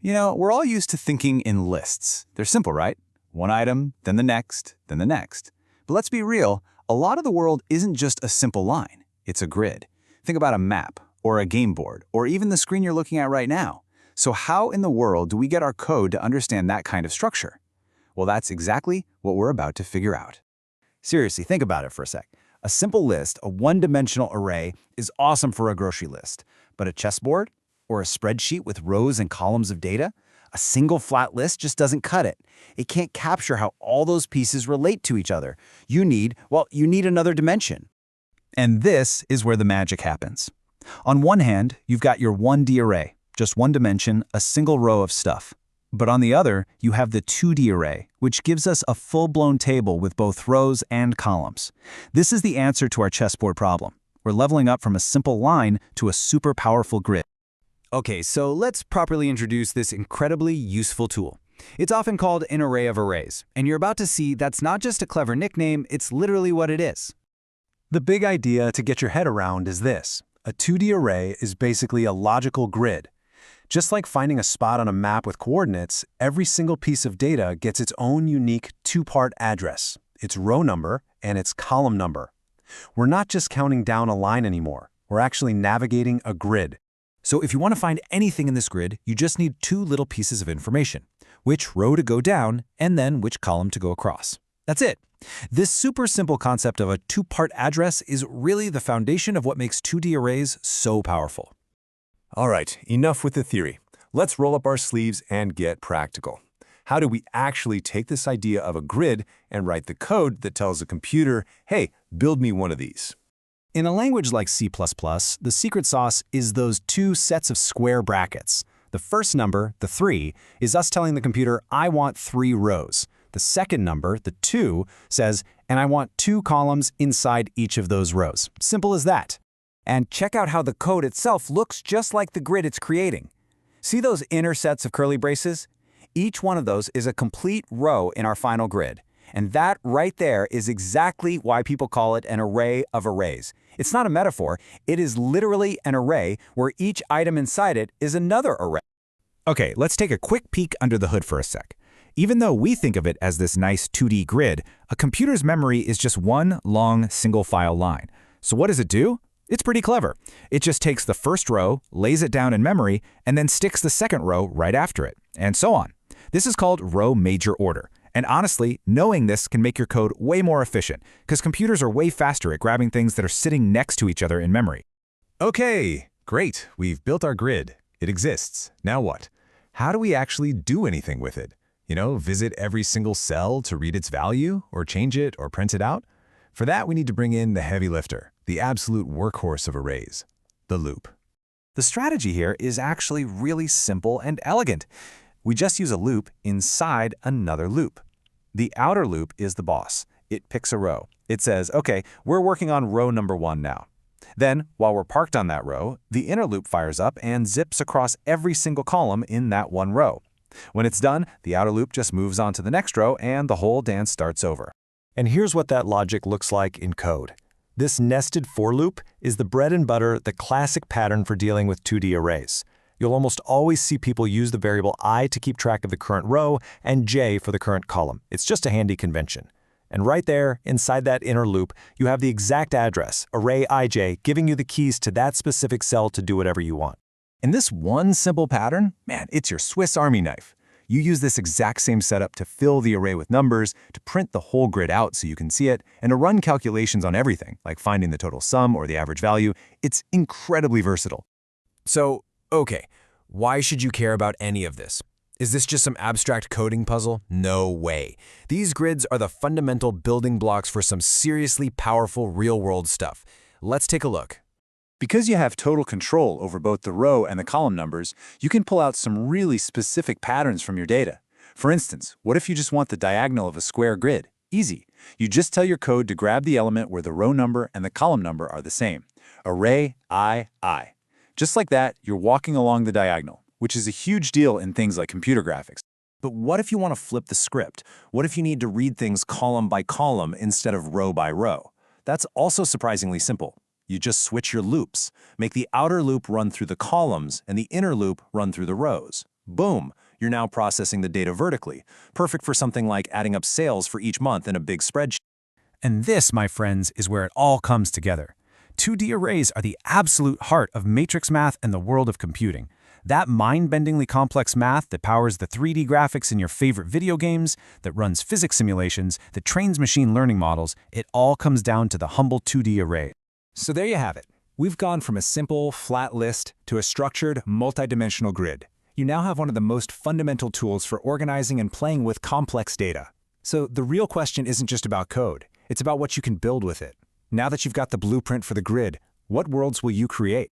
We're all used to thinking in lists. They're simple, right? One item, then the next, then the next. But let's be real, a lot of the world isn't just a simple line. It's a grid. Think about a map, or a game board, or even the screen you're looking at right now. So how in the world do we get our code to understand that kind of structure? Well, that's exactly what we're about to figure out. Seriously, think about it for a sec. A simple list, a one-dimensional array, is awesome for a grocery list. But a chessboard? Or a spreadsheet with rows and columns of data? A single flat list just doesn't cut it. It can't capture how all those pieces relate to each other. You need another dimension. And this is where the magic happens. On one hand, you've got your 1D array, just one dimension, a single row of stuff. But on the other, you have the 2D array, which gives us a full-blown table with both rows and columns. This is the answer to our chessboard problem. We're leveling up from a simple line to a super powerful grid. Okay, so let's properly introduce this incredibly useful tool. It's often called an array of arrays, and you're about to see that's not just a clever nickname, it's literally what it is. The big idea to get your head around is this. A 2D array is basically a logical grid. Just like finding a spot on a map with coordinates, every single piece of data gets its own unique two-part address, its row number and its column number. We're not just counting down a line anymore, we're actually navigating a grid. So if you want to find anything in this grid, you just need two little pieces of information. Which row to go down, and then which column to go across. That's it. This super simple concept of a two-part address is really the foundation of what makes 2D arrays so powerful. All right, enough with the theory. Let's roll up our sleeves and get practical. How do we actually take this idea of a grid and write the code that tells the computer, hey, build me one of these? In a language like C++, the secret sauce is those two sets of square brackets. The first number, the 3, is us telling the computer, I want 3 rows. The second number, the 2, says, and I want 2 columns inside each of those rows. Simple as that. And check out how the code itself looks just like the grid it's creating. See those inner sets of curly braces? Each one of those is a complete row in our final grid. And that right there is exactly why people call it an array of arrays. It's not a metaphor, it is literally an array where each item inside it is another array. Okay, let's take a quick peek under the hood for a sec. Even though we think of it as this nice 2D grid, a computer's memory is just one long single-file line. So what does it do? It's pretty clever. It just takes the first row, lays it down in memory, and then sticks the second row right after it, and so on. This is called row major order. And honestly, knowing this can make your code way more efficient, because computers are way faster at grabbing things that are sitting next to each other in memory. Okay, great. We've built our grid. It exists. Now what? How do we actually do anything with it? Visit every single cell to read its value, or change it, or print it out? For that, we need to bring in the heavy lifter, the absolute workhorse of arrays, the loop. The strategy here is actually really simple and elegant. We just use a loop inside another loop. The outer loop is the boss. It picks a row. It says, okay, we're working on row number 1 now. Then, while we're parked on that row, the inner loop fires up and zips across every single column in that one row. When it's done, the outer loop just moves on to the next row and the whole dance starts over. And here's what that logic looks like in code. This nested for loop is the bread and butter, the classic pattern for dealing with 2D arrays. You'll almost always see people use the variable I to keep track of the current row and J for the current column. It's just a handy convention. And right there, inside that inner loop, you have the exact address, array IJ, giving you the keys to that specific cell to do whatever you want. And this one simple pattern, man, it's your Swiss Army knife. You use this exact same setup to fill the array with numbers, to print the whole grid out so you can see it, and to run calculations on everything, like finding the total sum or the average value. It's incredibly versatile. So, okay, why should you care about any of this? Is this just some abstract coding puzzle? No way. These grids are the fundamental building blocks for some seriously powerful real-world stuff. Let's take a look. Because you have total control over both the row and the column numbers, you can pull out some really specific patterns from your data. For instance, what if you just want the diagonal of a square grid? Easy. You just tell your code to grab the element where the row number and the column number are the same. Array I. Just like that, you're walking along the diagonal, which is a huge deal in things like computer graphics. But what if you want to flip the script? What if you need to read things column by column instead of row by row? That's also surprisingly simple. You just switch your loops. Make the outer loop run through the columns and the inner loop run through the rows. Boom! You're now processing the data vertically, perfect for something like adding up sales for each month in a big spreadsheet. And this, my friends, is where it all comes together. 2D arrays are the absolute heart of matrix math and the world of computing. That mind-bendingly complex math that powers the 3D graphics in your favorite video games, that runs physics simulations, that trains machine learning models, it all comes down to the humble 2D array. So there you have it. We've gone from a simple, flat list to a structured, multidimensional grid. You now have one of the most fundamental tools for organizing and playing with complex data. So the real question isn't just about code. It's about what you can build with it. Now that you've got the blueprint for the grid, what worlds will you create?